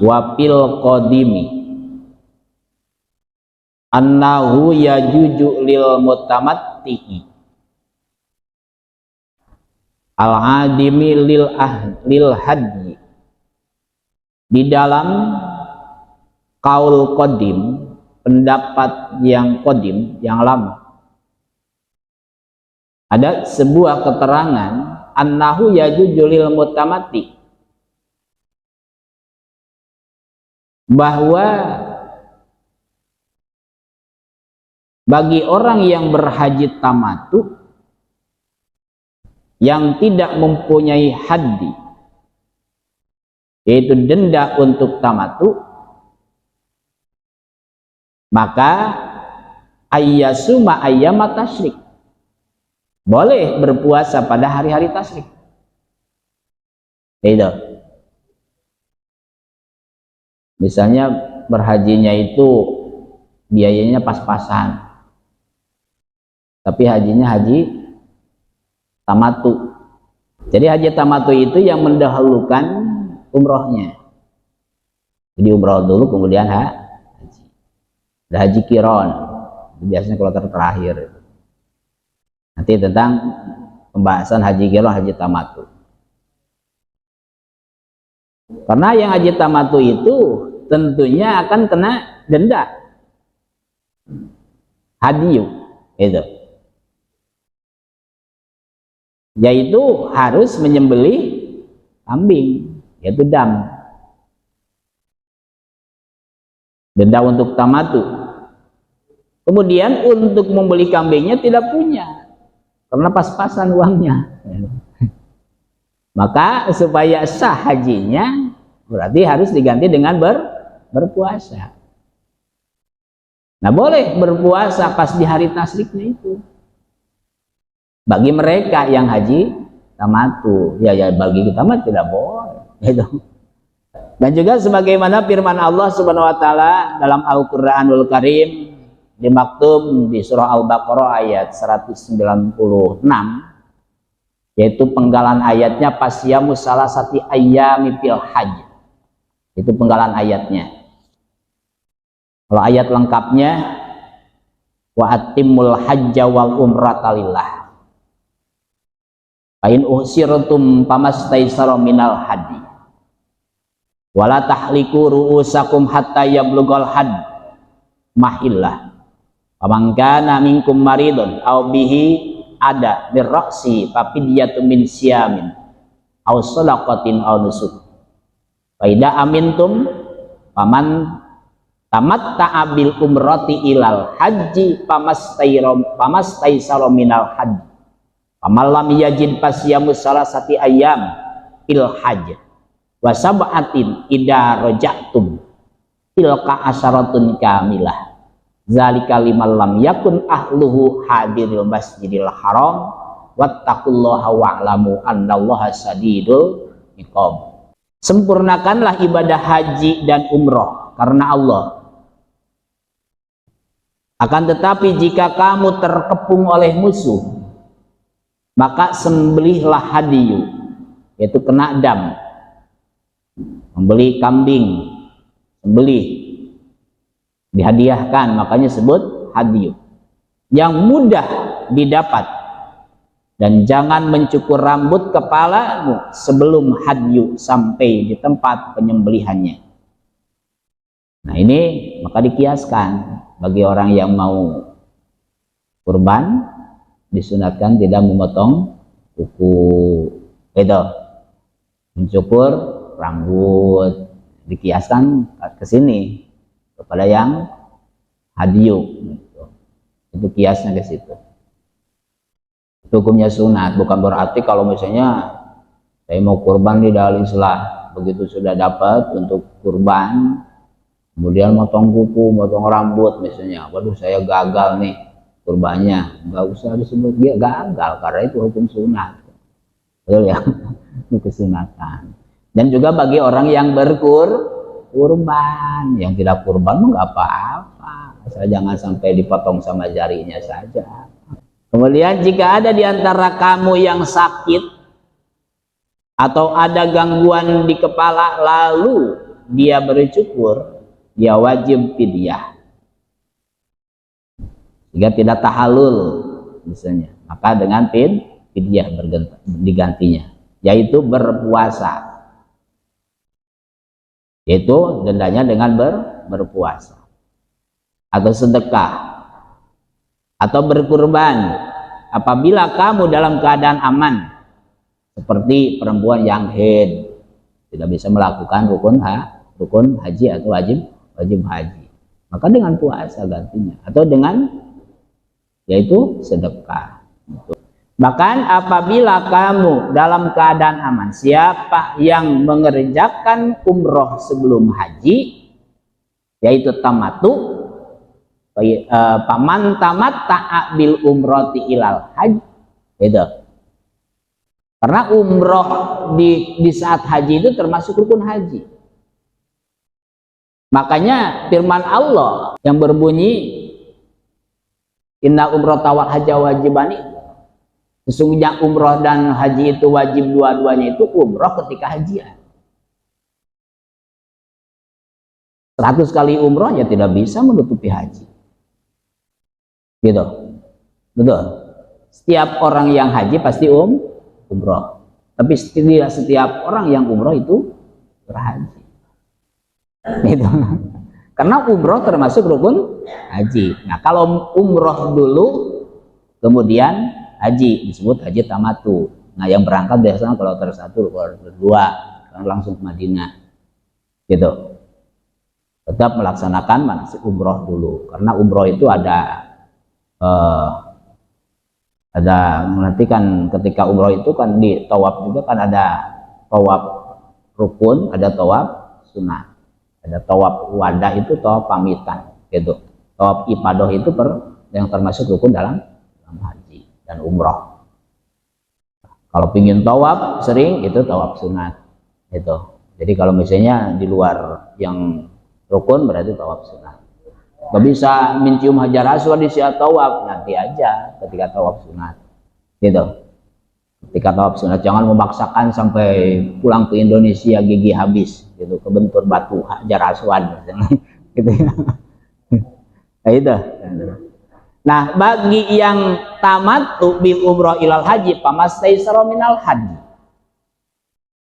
wa fil qadimi annahu yajuju lil mutamatti al-adimi lil hadyi. Di dalam kaul qadim, pendapat yang qadim, yang lama, ada sebuah keterangan annahu yajuju lil mutamatti, bahwa bagi orang yang berhaji tamattu yang tidak mempunyai haddi, yaitu denda untuk tamattu, maka ayyasuma ayyamat tasyrik, boleh berpuasa pada hari-hari tasyrik. Itu misalnya berhajinya itu biayanya pas-pasan, tapi hajinya haji tamattu. Jadi haji tamattu itu yang mendahulukan umrohnya. Jadi umroh dulu kemudian haji. Ada haji kiron, biasanya kloter terakhir. Nanti tentang pembahasan haji kiron, haji tamattu. Karena yang haji tamattu itu tentunya akan kena denda hadiyu itu, yaitu harus menyembelih kambing, yaitu dam, denda untuk tamattu. Kemudian untuk membeli kambingnya tidak punya karena pas-pasan uangnya. Maka supaya sah hajinya berarti harus diganti dengan berpuasa. Nah, boleh berpuasa pas di hari tasriknya itu bagi mereka yang haji tamattu. Ya bagi kita mah tidak boleh gitu. Dan juga sebagaimana firman Allah Subhanahu wa taala dalam Al-Qur'anul Karim dimaktub di surah Al-Baqarah ayat 196, yaitu penggalan ayatnya pasyamu salasati ayyami fil hajj. Itu penggalan ayatnya. Kalau ayat lengkapnya wa atimul hajja wal umrata lillah. Fa in uhsirtum famastaysara minal hadi. Wala tahliku ru'usakum hatta yablughal had mahillah. Faman kana minkum maridun aw bihi ada birraksi fa fidyatun min siyamin aw shadaqatin aw nusuk. Fa idza amintum faman tamatta'a bil umrati ilal haji pamastaysara minal haji. Faman lam yajid fasyamu salasati ayyam fil hajj wa sab'atin idza raja'tum tilka asyaratun kamilah. Zalika liman lam yakun ahluhu hadiril masjidil haram wattaqullaha wa'lamu annallaha sadidul iqab. Sempurnakanlah ibadah haji dan umroh karena Allah. Akan tetapi jika kamu terkepung oleh musuh, maka sembelihlah hadiyu, yaitu kena dam, membeli kambing, sembelih, dihadiahkan, makanya sebut hadiyu, yang mudah didapat. Dan jangan mencukur rambut kepalamu sebelum hadiyu sampai di tempat penyembelihannya. Nah ini maka dikiaskan bagi orang yang mau kurban, disunatkan tidak memotong kuku, itu mencukur rambut, dikiaskan ke sini kepada yang hadiyu, itu kiasnya ke situ. Hukumnya sunat, bukan berarti kalau misalnya saya mau kurban di dalil islah, begitu sudah dapat untuk kurban kemudian motong kuku, motong rambut misalnya, waduh saya gagal nih kurbannya, nggak usah disebut dia gagal karena itu hukum sunat, betul ya, itu kesunatan. Dan juga bagi orang yang berkurban, yang tidak kurban nggak apa-apa, asal jangan sampai dipotong sama jarinya saja. Kemudian jika ada di antara kamu yang sakit atau ada gangguan di kepala lalu dia bercukur, dia wajib fidyah. Jika tidak tahallul misalnya, maka dengan fidyah digantinya, yaitu berpuasa. Yaitu dendanya dengan berpuasa. Atau sedekah. Atau berkurban. Apabila kamu dalam keadaan aman, seperti perempuan yang haid, tidak bisa melakukan rukun haji atau wajib haji, maka dengan puasa gantinya, atau dengan yaitu sedekah. Bahkan apabila kamu dalam keadaan aman, siapa yang mengerjakan umroh sebelum haji, yaitu tamattu, paman tamatta'a bil umroti ilal haji, itu. Karena umroh di saat haji itu termasuk rukun haji. Makanya firman Allah yang berbunyi, inna umrata wal hajja wajibani, sesungguhnya umroh dan haji itu wajib, dua-duanya itu umroh ketika hajian. 100 kali umroh ya tidak bisa menutupi haji. Gitu. Betul. Setiap orang yang haji pasti umroh. Tapi tidak setiap orang yang umroh itu berhaji. Gitu. Karena umroh termasuk rukun haji. Nah, kalau umroh dulu kemudian haji disebut haji tamattu. Nah, yang berangkat biasanya kalau tersatu, kalau berdua langsung ke Madinah. Gitu. Tetap melaksanakan manasik umroh dulu. Karena umroh itu ada nanti kan ketika umroh itu kan di tawaf juga kan ada tawaf rukun, ada tawaf sunnah, ada tawaf wadah, itu tawaf pamitan gitu. Tawaf ifadah itu yang termasuk rukun dalam haji dan umroh. Kalau pingin tawaf sering itu tawaf sunat itu. Jadi kalau misalnya di luar yang rukun berarti tawaf sunat. Gak bisa mencium hajar aswad di saat tawaf, nanti aja ketika tawaf sunat gitu. Ketika tawaf sunat jangan memaksakan sampai pulang ke Indonesia gigi habis gitu, kebentur batu hajar aswad gitu ya. Nah, itu. Nah, bagi yang tamattu bil umroh ilal haji pamastaisara minal haji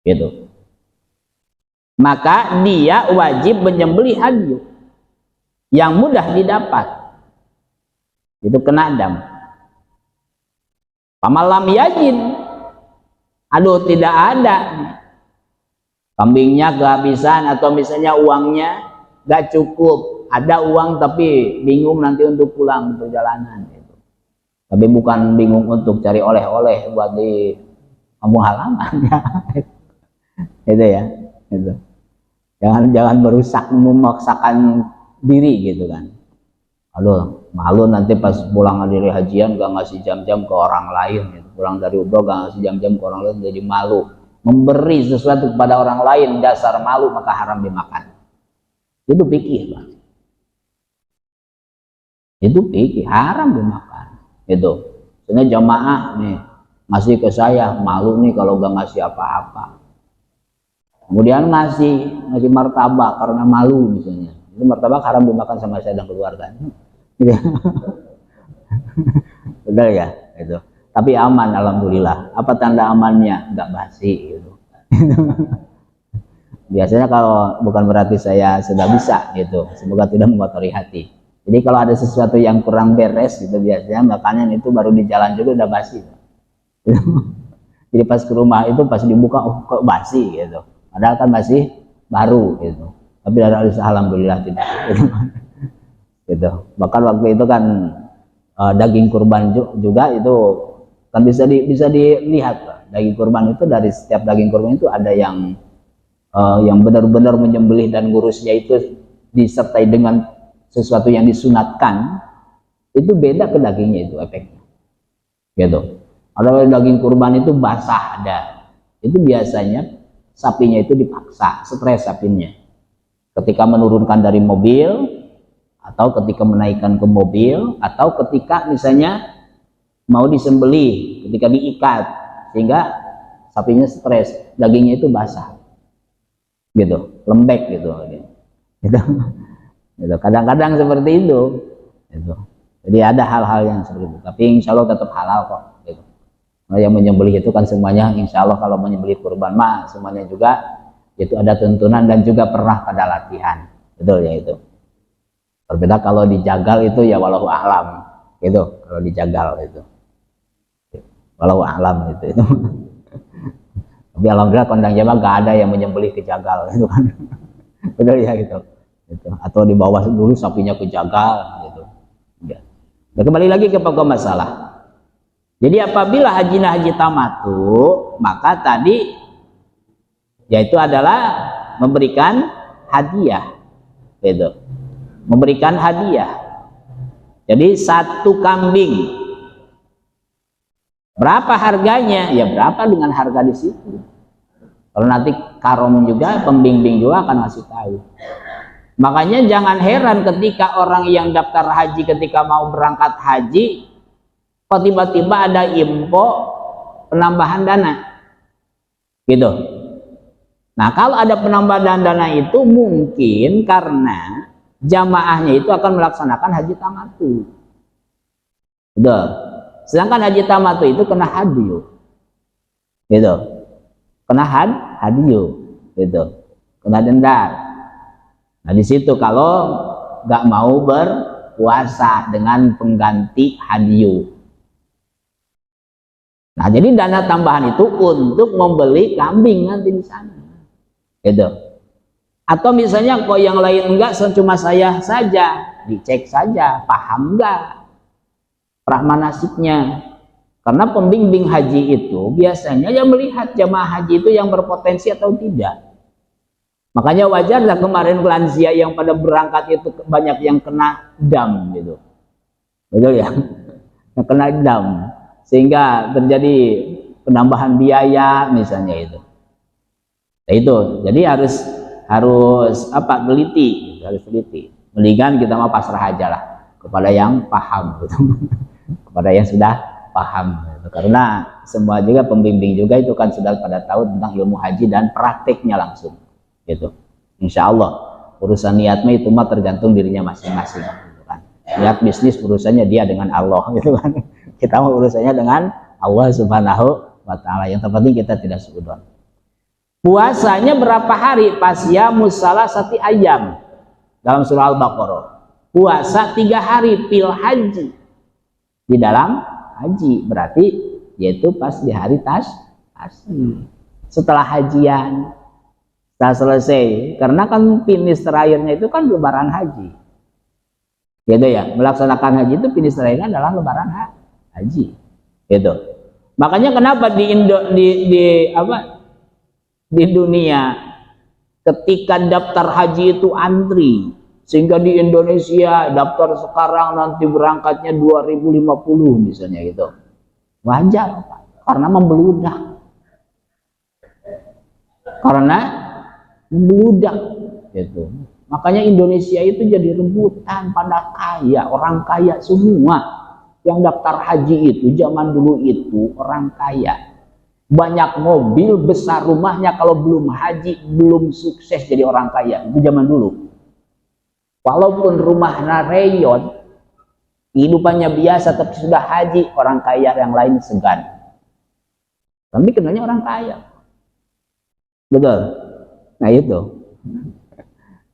gitu, maka dia wajib menyembelih hadyu yang mudah didapat, itu kena dam. Pamalam yajin, aduh tidak ada, kambingnya kehabisan atau misalnya uangnya gak cukup, ada uang tapi bingung nanti untuk pulang perjalanan gitu. Tapi bukan bingung untuk cari oleh-oleh buat di kampung halaman ya. Itu ya, itu. Jangan merusak, memaksakan diri gitu kan. Aduh, malu nanti pas pulang dari hajian gak ngasih jam-jam ke orang lain gitu. Pulang dari umroh gak ngasih jam-jam ke orang lain, jadi malu. Memberi sesuatu kepada orang lain dasar malu, maka haram dimakan. Itu fikih, Pak. Itu fikih, haram dimakan. Itu. Sebenarnya jamaah nih ngasih ke saya, malu nih kalau gak ngasih apa-apa. Kemudian ngasih martabak karena malu misalnya. Itu martabak haram dimakan sama saya dan keluarga. Benar ya, itu. Tapi aman, alhamdulillah. Apa tanda amannya? Enggak basi gitu. Biasanya kalau bukan berarti saya sudah bisa gitu. Semoga tidak mengotori hati. Jadi kalau ada sesuatu yang kurang beres gitu, biasanya makanan itu baru di jalan juga udah basi. Jadi pas ke rumah itu pas dibuka, oh kok basi gitu. Padahal kan masih baru gitu. Tapi alhamdulillah tidak gitu. Bahkan waktu itu kan daging kurban juga itu kan bisa dilihat. Daging kurban itu dari setiap daging kurban itu ada yang benar-benar menyembelih dan ngurusnya itu disertai dengan sesuatu yang disunatkan, itu beda ke dagingnya itu efeknya gitu. Ada daging kurban itu basah, ada itu biasanya sapinya itu dipaksa, stres sapinya ketika menurunkan dari mobil, atau ketika menaikkan ke mobil, atau ketika misalnya mau disembelih, ketika diikat, sehingga sapinya stres, dagingnya itu basah. gitu, lembek gitu. Gitu. Gitu. Kadang-kadang seperti itu. Gitu. Jadi ada hal-hal yang seperti itu. Tapi insya Allah tetap halal kok. Gitu. Nah, yang menyembelih itu kan semuanya, insya Allah kalau menyembelih kurban mah semuanya juga itu ada tuntunan dan juga pernah pada latihan. Betul ya itu. Berbeda kalau dijagal itu ya walau alam. Gitu. Kalau dijagal itu. Walau alam itu. Tapi alhamdulillah kondang Jawa gak ada yang menyembelih kejagal gitu kan. Betul ya gitu. Gitu. Atau dibawa dulu sapinya kejagal gitu. Ya. Nah, kembali lagi ke pokok masalah. Jadi apabila haji tamatu, maka tadi yaitu adalah memberikan hadiah. Gitu. Memberikan hadiah. Jadi satu kambing. Berapa harganya? Ya berapa dengan harga di situ. Kalau nanti karom juga, pembimbing juga akan ngasih tahu. Makanya jangan heran ketika orang yang daftar haji ketika mau berangkat haji, kok tiba-tiba ada info penambahan dana. Gitu. Nah, kalau ada penambahan dana itu mungkin karena jamaahnya itu akan melaksanakan haji tamatu. Gitu. Sedangkan haji tamatu itu kena hadiyu, gitu, kena hadiyu, gitu, kena denda. Nah di situ kalau nggak mau berpuasa dengan pengganti hadiyu. Nah jadi dana tambahan itu untuk membeli kambing nanti di sana, gitu. Atau misalnya kok yang lain enggak, cuma saya saja, dicek saja, paham enggak manasiknya. Karena pembimbing haji itu biasanya yang melihat jamaah haji itu yang berpotensi atau tidak. Makanya wajarlah kemarin lansia yang pada berangkat itu banyak yang kena dam gitu. Betul ya? Yang kena dam sehingga terjadi penambahan biaya misalnya itu. Nah, itu. Jadi harus apa? Teliti, harus teliti. Mendingan kita mau pasrah aja lah kepada yang paham gitu. Kepada yang sudah paham gitu. Karena semua juga pembimbing juga itu kan sudah pada tahu tentang ilmu haji dan prakteknya langsung gitu. Insya Allah urusan niatnya itu mah tergantung dirinya masing-masing gitu kan. Niat bisnis urusannya dia dengan Allah gitu kan. Kita mau urusannya dengan Allah Subhanahu wa taala. Yang terpenting kita tidak suudon. Puasanya berapa hari? Pasyamus salasati ayyam dalam surah Al-Baqarah. Puasa 3 hari fil haji, di dalam haji, berarti yaitu pas di hari tasrik setelah hajian, setelah selesai, karena kan finish terakhirnya itu kan lebaran haji gitu ya. Melaksanakan haji itu finish terakhirnya adalah lebaran haji gitu. Makanya kenapa di dunia ketika daftar haji itu antri, sehingga di Indonesia daftar sekarang nanti berangkatnya 2050 misalnya gitu. Wajar Pak, karena membeludak. Karena membeludak gitu. Makanya Indonesia itu jadi rebutan pada kaya, orang kaya semua. Yang daftar haji itu zaman dulu itu orang kaya. Banyak mobil, besar rumahnya, kalau belum haji belum sukses jadi orang kaya. Itu zaman dulu. Walaupun rumahnya reyon, kehidupannya biasa, tapi sudah haji, orang kaya yang lain segan. Tapi kenalnya orang kaya. Betul. Nah itu.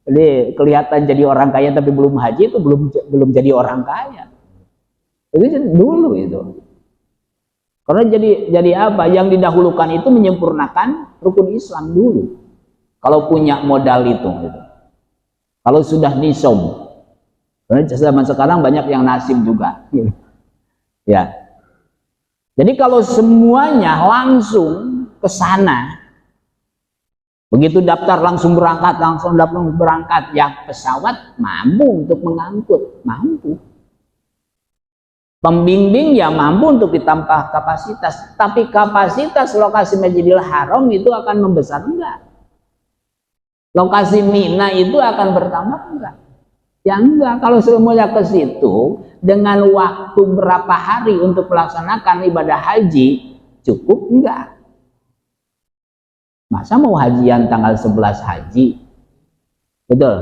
Jadi kelihatan jadi orang kaya tapi belum haji itu belum jadi orang kaya. Itu dulu itu. Karena jadi apa? Yang didahulukan itu menyempurnakan rukun Islam dulu. Kalau punya modal itu gitu. Kalau sudah nisom, karena zaman sekarang banyak yang nasib juga, ya. Jadi kalau semuanya langsung ke sana, begitu daftar langsung berangkat, yang pesawat mampu untuk mengangkut, mampu. Pembimbing ya mampu untuk ditambah kapasitas, tapi kapasitas lokasi Masjidil Haram itu akan membesar enggak? Lokasi Mina itu akan bertambah enggak? Ya enggak. Kalau semuanya ke situ dengan waktu berapa hari untuk melaksanakan ibadah haji, cukup enggak? Masa mau hajian tanggal 11 haji? Betul.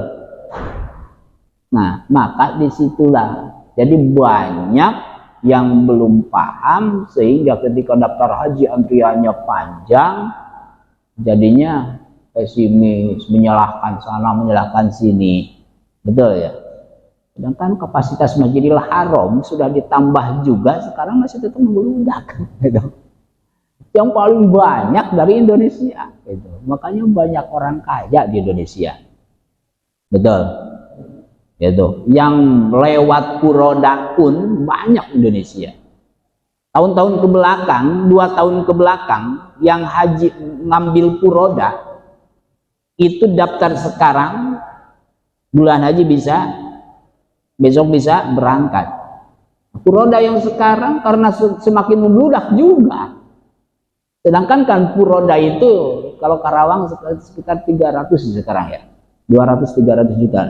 Nah, maka disitulah jadi banyak yang belum paham, sehingga ketika daftar haji antriannya panjang, jadinya pesimis, menyalahkan sana, menyalahkan sini. Betul ya? Sedangkan kapasitas Masjidil Haram sudah ditambah juga, sekarang masih tetap membludak. Gitu. Yang paling banyak dari Indonesia. Gitu. Makanya banyak orang kaya di Indonesia. Betul. Gitu. Yang lewat Puroda pun banyak Indonesia. Tahun-tahun ke belakang, 2 tahun ke belakang, yang haji ngambil Puroda itu daftar sekarang, bulan haji bisa, besok bisa berangkat. Puroda yang sekarang karena semakin membludak juga. Sedangkan kan Puroda itu kalau Karawang sekitar 300 sekarang ya. 200-300 juta.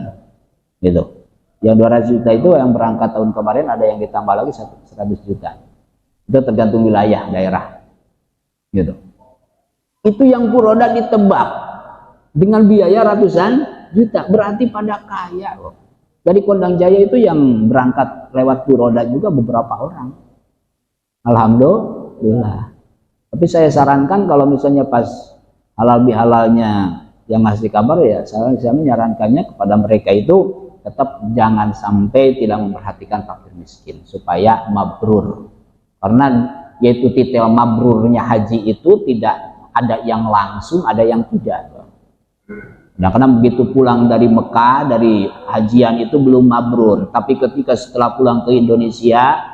Gitu. Yang 200 juta itu yang berangkat tahun kemarin, ada yang ditambah lagi 100 juta. Itu tergantung wilayah daerah. Gitu. Itu yang Puroda ditebak dengan biaya ratusan juta, berarti pada kaya loh. Dari Kondang Jaya itu yang berangkat lewat Puroda juga beberapa orang. Alhamdulillah. Tapi saya sarankan kalau misalnya pas halal bihalalnya yang ngasih kabar ya, saya menyarankannya kepada mereka itu tetap jangan sampai tidak memperhatikan fakir miskin supaya mabrur. Karena yaitu titel mabrurnya haji itu tidak ada yang langsung, ada yang tidak. Nah, karena begitu pulang dari Mekah, dari hajian itu belum mabrur, tapi ketika setelah pulang ke Indonesia,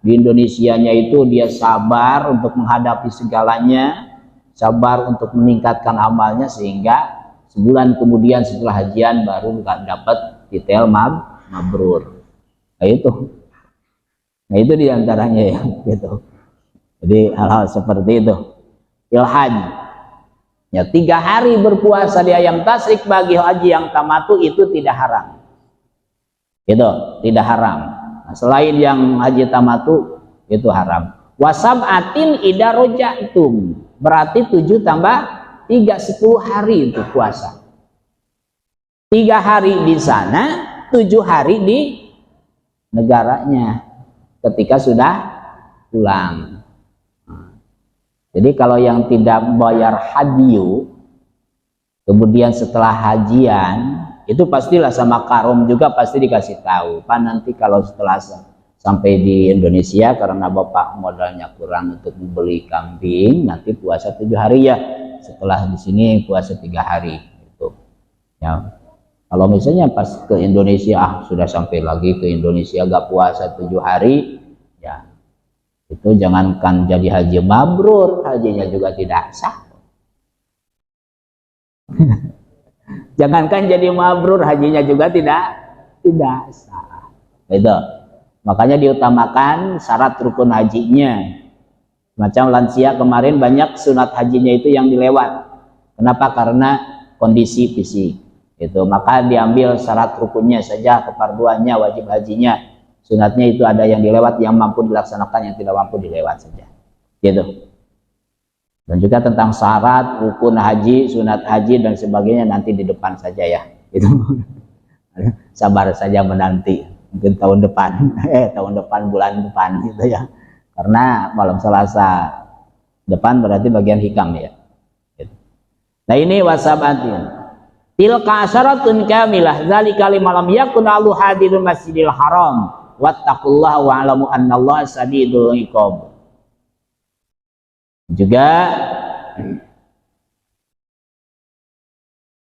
di Indonesianya itu dia sabar untuk menghadapi segalanya, sabar untuk meningkatkan amalnya, sehingga sebulan kemudian setelah hajian baru dapat titel mabrur. Nah itu diantaranya ya, gitu. Jadi hal-hal seperti itu. Ilhaj. Ya, 3 hari berpuasa di ayam tasyrik bagi haji yang tamatu itu tidak haram. Itu tidak haram. Nah, selain yang haji tamatu itu haram. Wasab'atin idza raja'tum. Berarti 7 tambah 3, 10 hari itu puasa. 3 hari di sana, 7 hari di negaranya ketika sudah pulang. Jadi kalau yang tidak bayar hadyu, kemudian setelah hajian, itu pastilah sama karom juga pasti dikasih tahu. Pak, nanti kalau setelah sampai di Indonesia karena bapak modalnya kurang untuk membeli kambing, nanti puasa 7 hari ya. Setelah di sini puasa 3 hari. Gitu. Ya. Kalau misalnya pas ke Indonesia, sudah sampai lagi ke Indonesia gak puasa 7 hari, ya. Itu jangankan jadi haji mabrur, hajinya juga tidak sah. Jangankan jadi mabrur, hajinya juga tidak sah. Itu. Makanya diutamakan syarat rukun hajinya. Macam lansia kemarin banyak sunat hajinya itu yang dilewat. Kenapa? Karena kondisi fisik. Itu. Maka diambil syarat rukunnya saja, kefarduannya, wajib hajinya. Sunatnya itu ada yang dilewat, yang mampu dilaksanakan, yang tidak mampu dilewat saja. Gitu. Dan juga tentang syarat, rukun haji, sunat haji dan sebagainya nanti di depan saja ya. Itu. Sabar saja menanti. Mungkin tahun depan, bulan depan gitu ya. Karena malam Selasa depan berarti bagian hikam ya. Gitu. Nah ini wasabatin. Tilka asyaratun kamilah. Dzalika liman lam yakun alu hadirul Masjidil Haram. Wattaqullaha wa'lamu annallaha sadidul iqab. Juga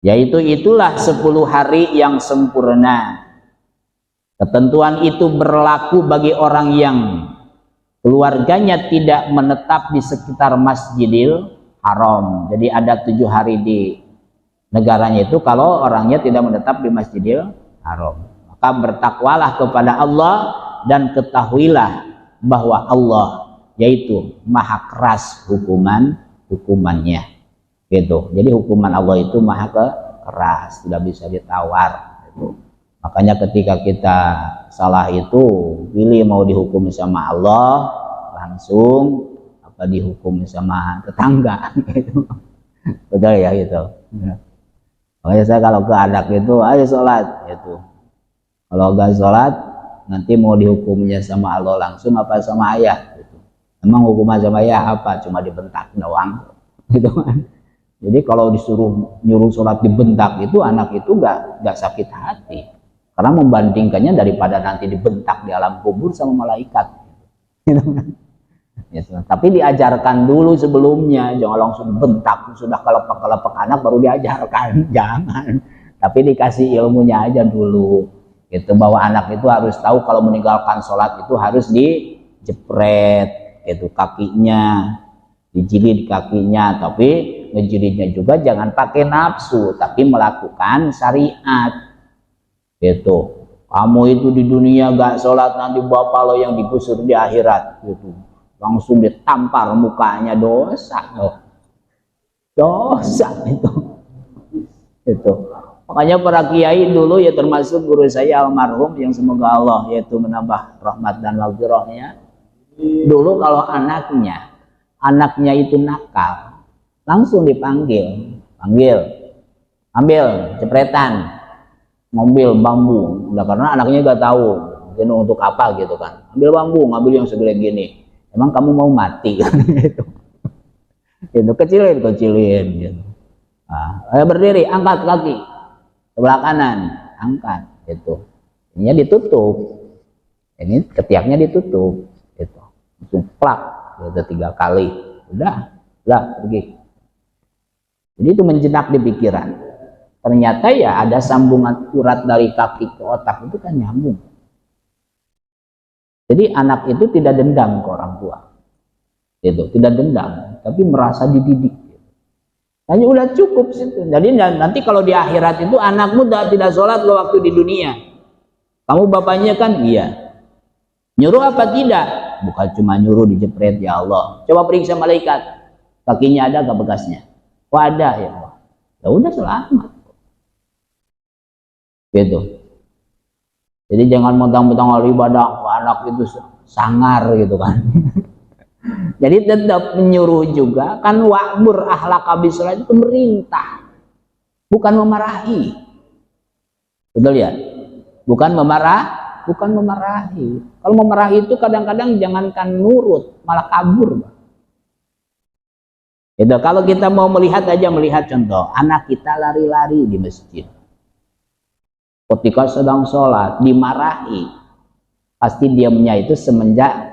yaitu itulah 10 hari yang sempurna. Ketentuan itu berlaku bagi orang yang keluarganya tidak menetap di sekitar Masjidil Haram. Jadi ada 7 hari di negaranya itu kalau orangnya tidak menetap di Masjidil Haram. Maka bertakwalah kepada Allah dan ketahuilah bahwa Allah yaitu maha keras hukumannya. Gitu. Jadi hukuman Allah itu maha keras, tidak bisa ditawar. Gitu. Makanya ketika kita salah itu, pilih mau dihukum sama Allah langsung apa dihukum sama tetangga. Gitu. Betul ya gitu. Makanya saya kalau ke anak itu, ayo sholat gitu. Kalau enggak sholat, nanti mau dihukumnya sama Allah langsung apa sama ayah gitu. Emang hukuman sama ayah apa? Cuma dibentak doang gitu kan. Jadi kalau disuruh nyuruh sholat dibentak itu, anak itu enggak sakit hati. Karena membandingkannya daripada nanti dibentak di alam kubur sama malaikat. Gitu kan. Gitu. Tapi diajarkan dulu sebelumnya, jangan langsung bentak, sudah kelepek-kelepek anak baru diajarkan, jangan. Tapi dikasih ilmunya aja dulu, gitu, bahwa anak itu harus tahu kalau meninggalkan sholat itu harus dijepret, gitu, kakinya, dijilid kakinya, tapi ngejilidnya juga jangan pakai nafsu, tapi melakukan syariat, gitu. Kamu itu di dunia gak sholat, nanti bapak lo yang digusur di akhirat, gitu. Langsung ditampar mukanya, dosa loh, dosa itu. Makanya para kiai dulu ya, termasuk guru saya almarhum yang semoga Allah yaitu menambah rahmat dan maghfirahnya, dulu kalau anaknya itu nakal langsung dipanggil, ambil jepretan, ngambil bambu, udah, karena anaknya gak tahu mungkin untuk apa gitu kan, ambil bambu, ngambil yang segede gini. Emang kamu mau mati kan gitu. Gitu, kecilin gitu. Nah, berdiri, angkat kaki sebelah kanan, angkat gitu. Ini ditutup. Ini ketiaknya ditutup gitu. Langsung plak gitu 3 kali. Udah pergi. Jadi itu menjenak di pikiran. Ternyata ya ada sambungan urat dari kaki ke otak itu kan nyambung. Jadi anak itu tidak dendam ke orang tua, itu tidak dendam, tapi merasa dididik. Hanya udah cukup situ. Jadi nanti kalau di akhirat itu anakmu tidak sholat lo waktu di dunia, kamu bapaknya kan iya, nyuruh apa tidak? Bukan cuma nyuruh dijepret, ya Allah. Coba periksa malaikat, kakinya ada gak bekasnya? Oh ada ya Allah. Ya udah selamat. Gitu. Jadi jangan mentang-mentang ibadah anak itu sangar gitu kan. Jadi tetap menyuruh juga kan, wa'mur ahlaka bis-shalah itu merintah, bukan memarahi. Betul ya? Bukan memarahi. Kalau memarahi itu kadang-kadang jangankan nurut, malah kabur. Itu kalau kita mau melihat contoh, anak kita lari-lari di masjid. Ketika sedang sholat dimarahi, pasti diamnya itu semenjak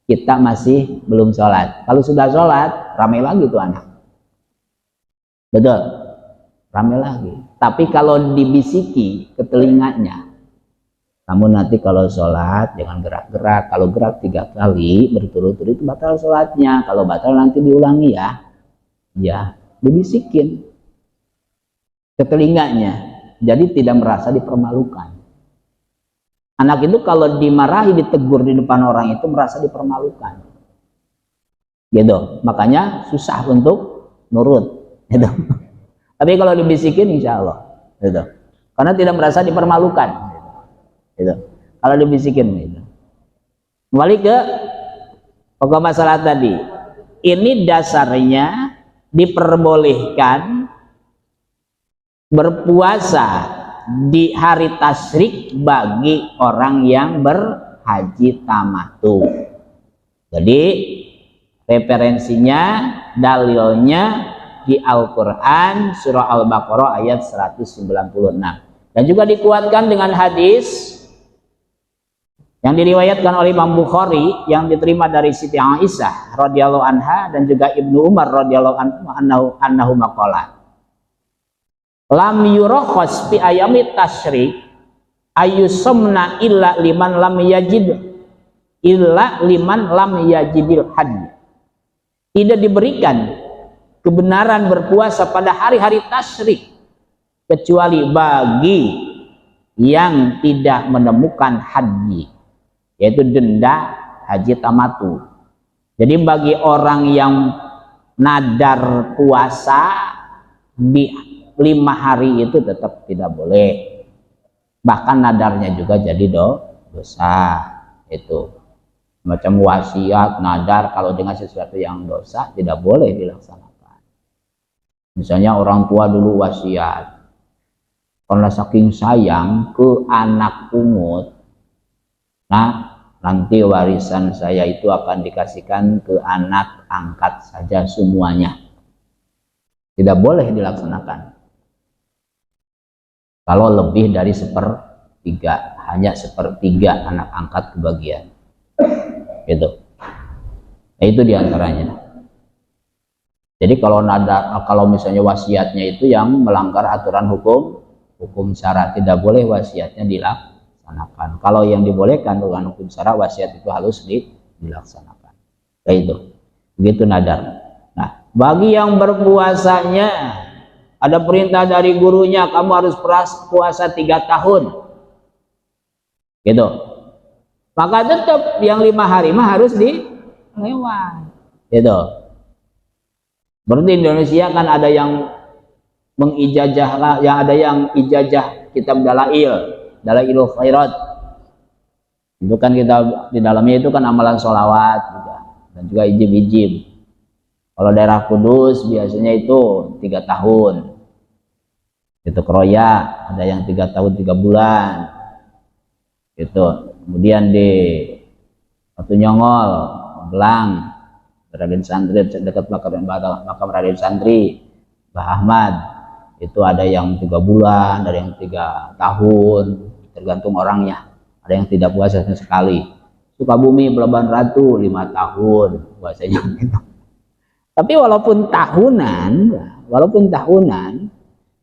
kita masih belum sholat. Kalau sudah sholat ramai lagi tuh anak, betul, ramai lagi. Tapi kalau dibisiki ke telinganya, kamu nanti kalau sholat jangan gerak-gerak, kalau gerak 3 kali berturut-turut itu batal sholatnya, kalau batal nanti diulangi ya dibisikin ke telinganya. Jadi tidak merasa dipermalukan. Anak itu kalau dimarahi, ditegur di depan orang itu merasa dipermalukan. Gitu. Makanya susah untuk nurut. Gitu. Tapi kalau dibisikin insya Allah. Gitu. Karena tidak merasa dipermalukan. Gitu. Kalau dibisikin. Gitu. Kembali ke pokok masalah tadi. Ini dasarnya diperbolehkan berpuasa di hari tasyrik bagi orang yang berhaji tamattu. Jadi referensinya, dalilnya di Al-Quran surah Al-Baqarah ayat 196, dan juga dikuatkan dengan hadis yang diriwayatkan oleh Imam Bukhari yang diterima dari Siti Aisyah radhiyallahu anha dan juga Ibnu Umar radhiyallahu anhu maqala, lam yurakhas fi ayami tasyrik ayyusumna illa liman lam yajidil haji. Tidak diberikan kebenaran berpuasa pada hari-hari tasyrik kecuali bagi yang tidak menemukan haji, yaitu denda haji tamattu. Jadi bagi orang yang nadar puasa di 5 hari itu tetap tidak boleh, bahkan nadarnya juga jadi dosa. Itu macam wasiat, nadar, kalau dengan sesuatu yang dosa tidak boleh dilaksanakan. Misalnya orang tua dulu wasiat, karena saking sayang ke anak pungut, nah nanti warisan saya itu akan dikasihkan ke anak angkat saja semuanya. Tidak boleh dilaksanakan. Kalau lebih dari 1/3, hanya 1/3 anak angkat kebagian. Gitu. Nah, itu diantaranya. Jadi kalau misalnya wasiatnya itu yang melanggar aturan hukum syara, tidak boleh wasiatnya dilaksanakan. Kalau yang dibolehkan dengan hukum syara, wasiat itu harus dilaksanakan. Kayak itu. Begitu nadar. Nah, bagi yang berpuasanya ada perintah dari gurunya, kamu harus puasa 3 tahun. Gitu. Maka tetap yang 5 hari mah harus dilewat. Gitu. Berarti di Indonesia kan ada yang mengijazah, yang ada yang ijazah kitab dalailul khairat. Itu kan kita di dalamnya itu kan amalan sholawat juga, dan juga ijib-ijib. Kalau daerah Kudus biasanya itu 3 tahun. Itu Kroya ada yang 3 tahun 3 bulan. Itu. Kemudian di Batu Nyongol, Magelang, Raden Santri dekat makam Raden Santri, Mbah Ahmad, itu ada yang 3 bulan, ada yang 3 tahun, tergantung orangnya. Ada yang tidak puasa sama sekali. Sukabumi Pelabuhan Ratu 5 tahun puasanya gitu. Tapi walaupun tahunan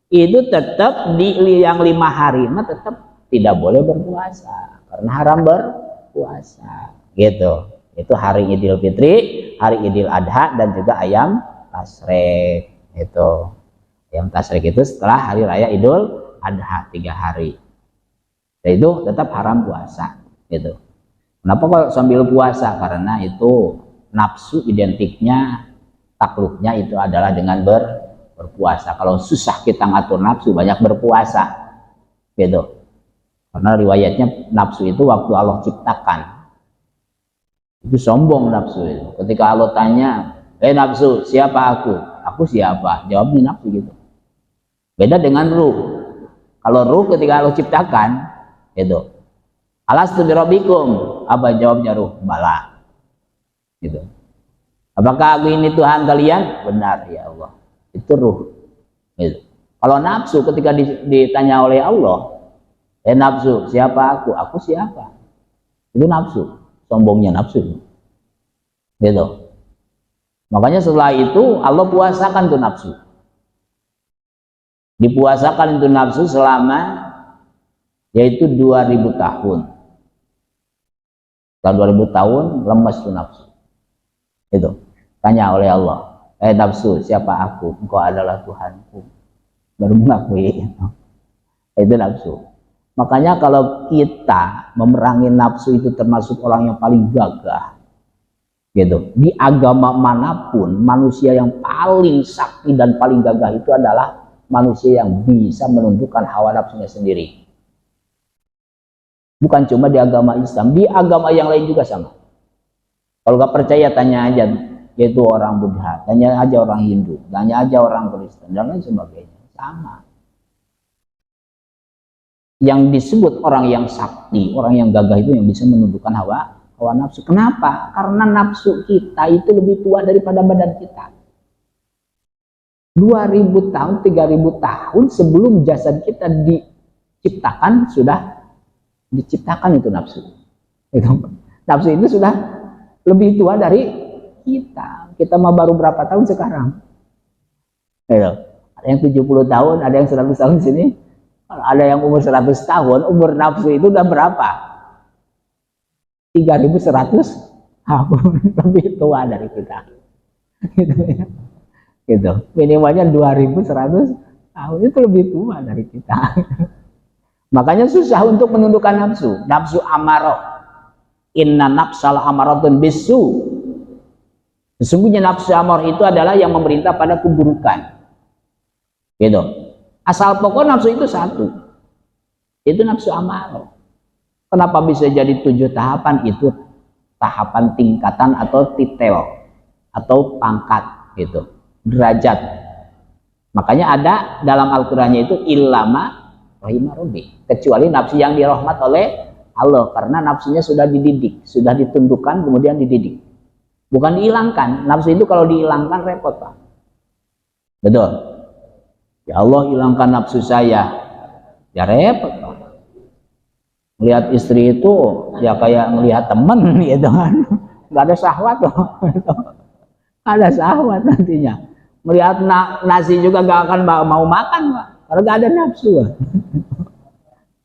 itu tetap di yang 5 hari mah tetap tidak boleh berpuasa karena haram berpuasa gitu. Itu hari Idul Fitri, hari Idul Adha, dan juga ayam tasrek. Itu ayam tasrek itu setelah hari raya Idul Adha 3 hari. Dan itu tetap haram puasa. Gitu. Kenapa kalau sambil puasa? Karena itu nafsu identiknya, takluknya itu adalah dengan berpuasa. Kalau susah kita ngatur nafsu, banyak berpuasa. Gitu. Karena riwayatnya nafsu itu waktu Allah ciptakan. Itu sombong nafsu itu. Ketika Allah tanya, nafsu, siapa aku? Aku siapa? Jawabnya nafsu gitu. Beda dengan ruh. Kalau ruh ketika Allah ciptakan, itu alastu birabbikum, apa jawabnya ruh? Bala. Gitu. Apakah aku ini Tuhan kalian? Benar ya Allah. Itu ruh. Gitu. Kalau nafsu ketika ditanya oleh Allah, nafsu, siapa aku? Aku siapa? Itu nafsu. Sombongnya nafsu. Gitu. Makanya setelah itu Allah puasakan tuh nafsu. Dipuasakan itu nafsu selama yaitu 2000 tahun. Setelah 2000 tahun lemas tuh nafsu. Itu. Tanya oleh Allah, nafsu, siapa aku? Engkau adalah Tuhanku. Baru mengakui itu. Itu nafsu. Makanya kalau kita memerangi nafsu itu termasuk orang yang paling gagah. Gitu. Di agama manapun, manusia yang paling sakti dan paling gagah itu adalah manusia yang bisa menundukkan hawa nafsunya sendiri. Bukan cuma di agama Islam, di agama yang lain juga sama. Kalau nggak percaya, tanya aja, yaitu orang Buddha, tanya aja orang Hindu, tanya aja orang Kristen, dan lain sebagainya. Sama. Yang disebut orang yang sakti, orang yang gagah itu yang bisa menundukkan hawa nafsu. Kenapa? Karena nafsu kita itu lebih tua daripada badan kita. 2000 tahun, 3000 tahun sebelum jasad kita diciptakan, sudah diciptakan itu nafsu. Nafsu itu sudah lebih tua dari kita. Kita mah baru berapa tahun sekarang? Ada yang 70 tahun, ada yang 100 tahun di sini. Ada yang umur 100 tahun, umur nafsu itu udah berapa? 3100 tahun, lebih tua dari kita. Gitu ya. Gitu. Minimalnya 2100 tahun, itu lebih tua dari kita. Makanya susah untuk menundukkan nafsu. Nafsu amarah. Inna nafsal amaratun bisu. Sesungguhnya nafsu amarah itu adalah yang memerintah pada keburukan. Gitu. Asal pokok nafsu itu satu. Itu nafsu amarah. Kenapa bisa jadi 7 tahapan? Itu tahapan tingkatan atau titel atau pangkat gitu, derajat. Makanya ada dalam Al-Qur'annya itu illama rahimah rabbi, kecuali nafsu yang dirahmat oleh Allah, karena nafsunya sudah dididik, sudah ditundukkan kemudian dididik. Bukan dihilangkan. Nafsu itu kalau dihilangkan repot, Pak. Betul. Ya Allah, hilangkan nafsu saya. Ya repot, Pak. Melihat istri itu ya kayak melihat teman gitu kan. Nggak ada syahwat loh. Ada syahwat nantinya. Melihat nasi juga nggak akan mau makan, Pak. Karena nggak ada nafsu.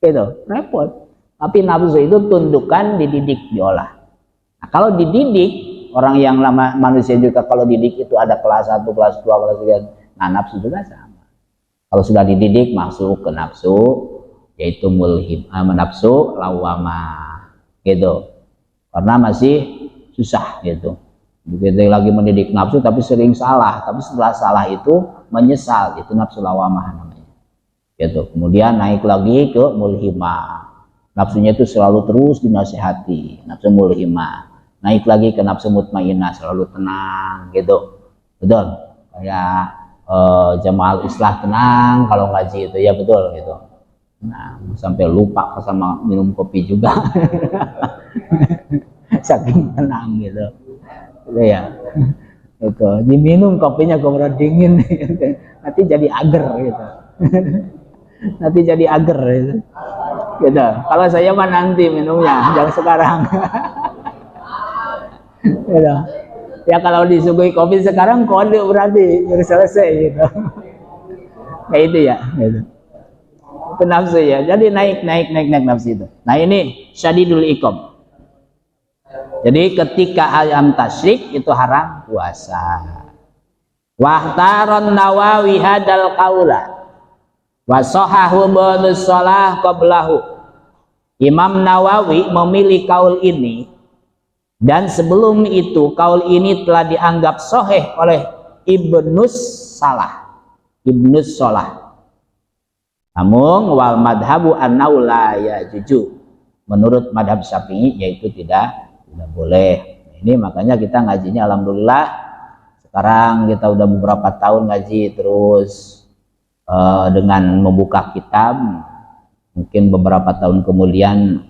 Gitu, repot. Tapi nafsu itu tundukkan, dididik, diolah. Nah, kalau dididik, orang yang lama manusia juga kalau didik itu ada kelas 1, kelas 2, kelas 3. Nah, nafsu juga sama. Kalau sudah dididik masuk ke nafsu, yaitu mulhim, nafsu lawamah, gitu. Karena masih susah gitu. Begitu lagi mendidik nafsu tapi sering salah, tapi setelah salah itu menyesal, itu nafsu lawamah namanya. Gitu. Kemudian naik lagi ke mulhimah. Nafsunya itu selalu terus dinasihati, nafsu mulhimah. Naik lagi ke nafsu mutmainnah, selalu tenang gitu. Betul. Kayak jamaah islah tenang kalau ngaji itu, ya betul gitu. Nah, sampai lupa sama minum kopi juga. Saking tenang gitu. Gitu ya. Itu diminum kopinya kok dingin. Nanti jadi ager gitu. Nanti jadi ager gitu. Gitu. Kalau saya mah nanti minumnya, jangan sekarang. Gitu. Ya kalau disuguhi kopi sekarang kode berarti udah selesai gitu. Kayak itu ya, gitu. Itu nafsu ya. Jadi naik nafsu itu. Nah ini syadidul iqam. Jadi ketika ayam tasyrik itu haram puasa. Wahtaron Nawawi hadal qaula wa sahahu bonus shalah qablahu. Imam Nawawi memilih kaul ini, dan sebelum itu kaul ini telah dianggap sahih oleh Ibnus Salah. Namun wal madhabu annau la yajuju. Menurut madhab Syafi'i yaitu tidak boleh. Ini makanya kita ngajinya alhamdulillah sekarang kita udah beberapa tahun ngaji terus dengan membuka kitab. Mungkin beberapa tahun kemudian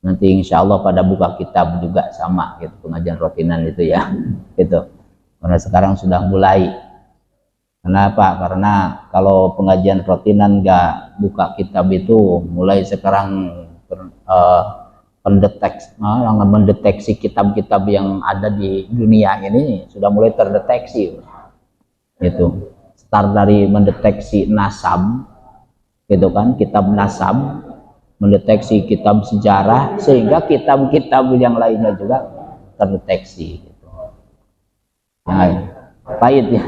nanti insya Allah pada buka kitab juga sama gitu, pengajian rutinan itu ya gitu. Karena sekarang sudah mulai. Kenapa? Karena kalau pengajian rutinan nggak buka kitab itu mulai sekarang mendeteksi kitab-kitab yang ada di dunia ini sudah mulai terdeteksi gitu. Start dari mendeteksi nasab gitu kan, kitab nasab, mendeteksi kitab sejarah, sehingga kitab-kitab yang lainnya juga terdeteksi gitu. Nah, pahit ya.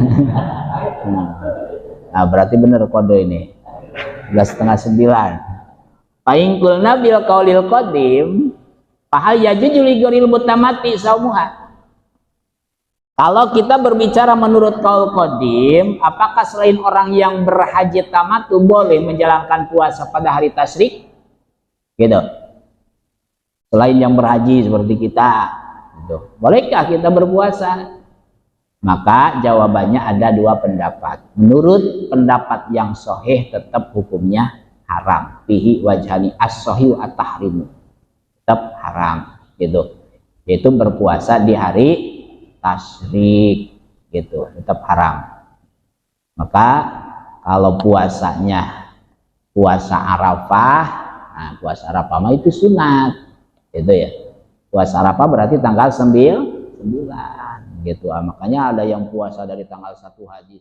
Nah, berarti benar kode ini 8:30. Paingkul nabil qaulil qadim fahal yajuju li ghairil mutamati saumuha. Kalau kita berbicara menurut kaul qadim, apakah selain orang yang berhaji tamatu boleh menjalankan puasa pada hari tasyrik? Gitu. Selain yang berhaji seperti kita, gitu. Bolehkah kita berpuasa? Maka jawabannya ada dua pendapat. Menurut pendapat yang sahih tetap hukumnya haram. Fihi wajhani as-sahih at-tahrimu. Tetap haram, gitu. Yaitu berpuasa di hari tasyrik, gitu, tetap haram. Maka kalau puasanya puasa Arafah, nah puasa Arafah mah itu sunat, gitu ya. Puasa Arafah berarti tanggal 9, gitu. Makanya ada yang puasa dari tanggal 1 haji